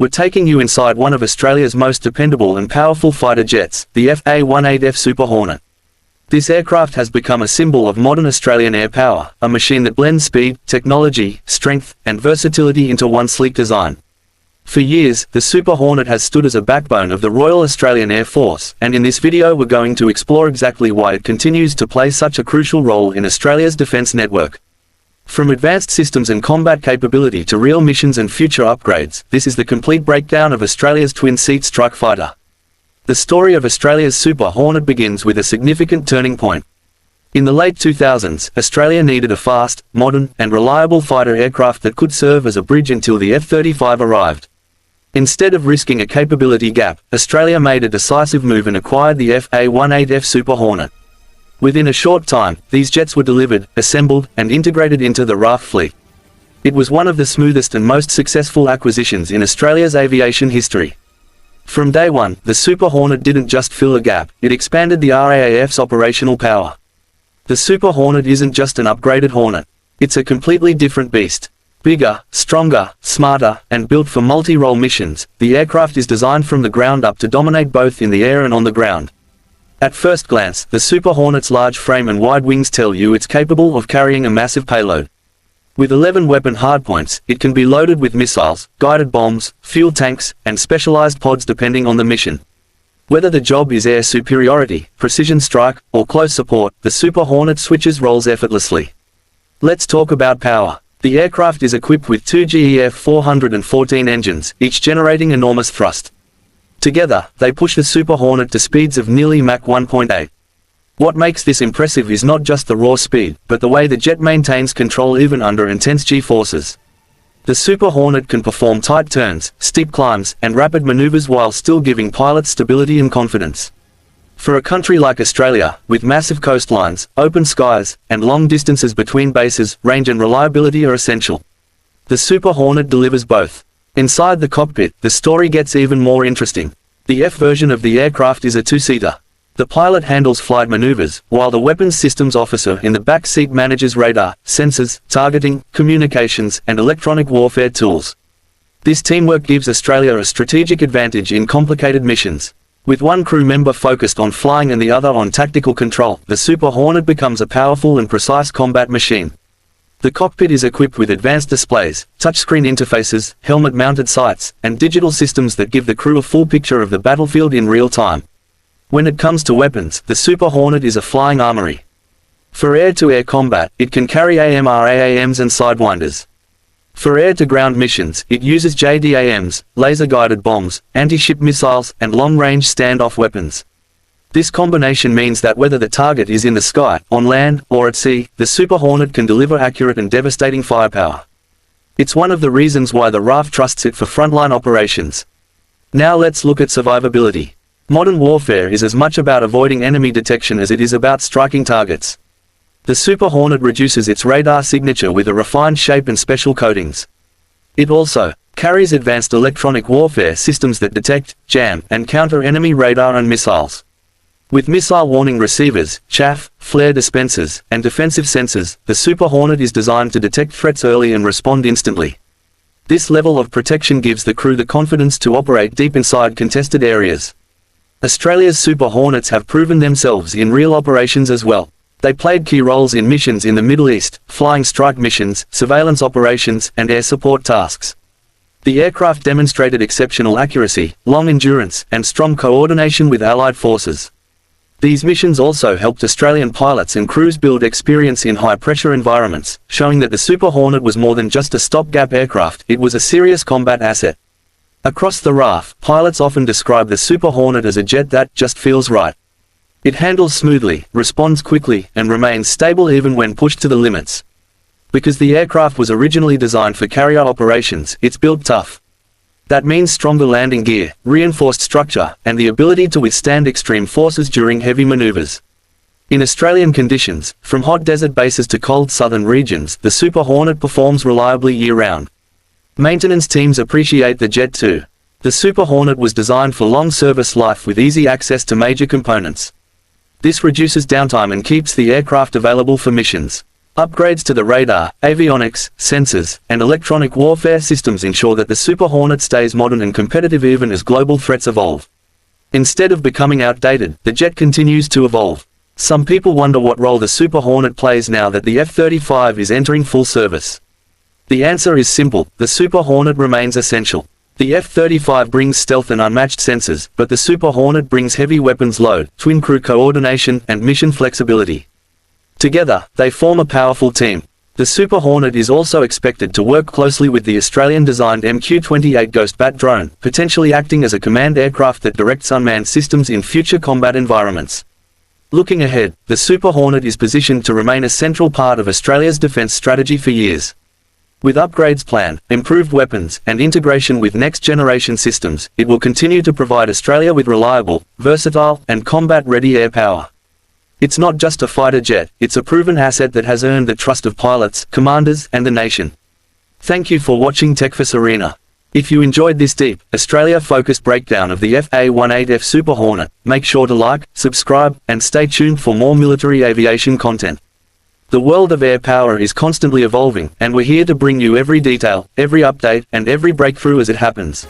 We're taking you inside one of Australia's most dependable and powerful fighter jets, the F/A-18F Super Hornet. This aircraft has become a symbol of modern Australian air power, a machine that blends speed, technology, strength, and versatility into one sleek design. For years, the Super Hornet has stood as a backbone of the Royal Australian Air Force, and in this video we're going to explore exactly why it continues to play such a crucial role in Australia's defence network. From advanced systems and combat capability to real missions and future upgrades, this is the complete breakdown of Australia's twin-seat strike fighter. The story of Australia's Super Hornet begins with a significant turning point. In the late 2000s, Australia needed a fast, modern, and reliable fighter aircraft that could serve as a bridge until the F-35 arrived. Instead of risking a capability gap, Australia made a decisive move and acquired the F/A-18F Super Hornet. Within a short time, these jets were delivered, assembled, and integrated into the RAAF fleet. It was one of the smoothest and most successful acquisitions in Australia's aviation history. From day one, the Super Hornet didn't just fill a gap, it expanded the RAAF's operational power. The Super Hornet isn't just an upgraded Hornet. It's a completely different beast. Bigger, stronger, smarter, and built for multi-role missions, the aircraft is designed from the ground up to dominate both in the air and on the ground. At first glance, the Super Hornet's large frame and wide wings tell you it's capable of carrying a massive payload. With 11 weapon hardpoints, it can be loaded with missiles, guided bombs, fuel tanks, and specialized pods depending on the mission. Whether the job is air superiority, precision strike, or close support, the Super Hornet switches roles effortlessly. Let's talk about power. The aircraft is equipped with two GEF 414 engines, each generating enormous thrust. Together, they push the Super Hornet to speeds of nearly Mach 1.8. What makes this impressive is not just the raw speed, but the way the jet maintains control even under intense G-forces. The Super Hornet can perform tight turns, steep climbs, and rapid maneuvers while still giving pilots stability and confidence. For a country like Australia, with massive coastlines, open skies, and long distances between bases, range and reliability are essential. The Super Hornet delivers both. Inside the cockpit, the story gets even more interesting. The F version of the aircraft is a two-seater. The pilot handles flight maneuvers, while the weapons systems officer in the back seat manages radar, sensors, targeting, communications, and electronic warfare tools. This teamwork gives Australia a strategic advantage in complicated missions. With one crew member focused on flying and the other on tactical control, the Super Hornet becomes a powerful and precise combat machine. The cockpit is equipped with advanced displays, touchscreen interfaces, helmet-mounted sights, and digital systems that give the crew a full picture of the battlefield in real time. When it comes to weapons, the Super Hornet is a flying armory. For air-to-air combat, it can carry AMRAAMs and Sidewinders. For air-to-ground missions, it uses JDAMs, laser-guided bombs, anti-ship missiles, and long-range standoff weapons. This combination means that whether the target is in the sky, on land, or at sea, the Super Hornet can deliver accurate and devastating firepower. It's one of the reasons why the RAAF trusts it for frontline operations. Now let's look at survivability. Modern warfare is as much about avoiding enemy detection as it is about striking targets. The Super Hornet reduces its radar signature with a refined shape and special coatings. It also carries advanced electronic warfare systems that detect, jam, and counter enemy radar and missiles. With missile warning receivers, chaff, flare dispensers, and defensive sensors, the Super Hornet is designed to detect threats early and respond instantly. This level of protection gives the crew the confidence to operate deep inside contested areas. Australia's Super Hornets have proven themselves in real operations as well. They played key roles in missions in the Middle East, flying strike missions, surveillance operations, and air support tasks. The aircraft demonstrated exceptional accuracy, long endurance, and strong coordination with Allied forces. These missions also helped Australian pilots and crews build experience in high-pressure environments, showing that the Super Hornet was more than just a stopgap aircraft, it was a serious combat asset. Across the RAAF, pilots often describe the Super Hornet as a jet that just feels right. It handles smoothly, responds quickly, and remains stable even when pushed to the limits. Because the aircraft was originally designed for carrier operations, it's built tough. That means stronger landing gear, reinforced structure, and the ability to withstand extreme forces during heavy maneuvers. In Australian conditions, from hot desert bases to cold southern regions, the Super Hornet performs reliably year-round. Maintenance teams appreciate the jet too. The Super Hornet was designed for long service life with easy access to major components. This reduces downtime and keeps the aircraft available for missions. Upgrades to the radar, avionics, sensors, and electronic warfare systems ensure that the Super Hornet stays modern and competitive even as global threats evolve. Instead of becoming outdated, the jet continues to evolve. Some people wonder what role the Super Hornet plays now that the F-35 is entering full service. The answer is simple: the Super Hornet remains essential. The F-35 brings stealth and unmatched sensors, but the Super Hornet brings heavy weapons load, twin crew coordination, and mission flexibility. Together, they form a powerful team. The Super Hornet is also expected to work closely with the Australian-designed MQ-28 Ghost Bat drone, potentially acting as a command aircraft that directs unmanned systems in future combat environments. Looking ahead, the Super Hornet is positioned to remain a central part of Australia's defence strategy for years. With upgrades planned, improved weapons, and integration with next-generation systems, it will continue to provide Australia with reliable, versatile, and combat-ready air power. It's not just a fighter jet, it's a proven asset that has earned the trust of pilots, commanders, and the nation. Thank you for watching TechForce Arena. If you enjoyed this deep, Australia-focused breakdown of the FA-18F Super Hornet, make sure to like, subscribe, and stay tuned for more military aviation content. The world of air power is constantly evolving, and we're here to bring you every detail, every update, and every breakthrough as it happens.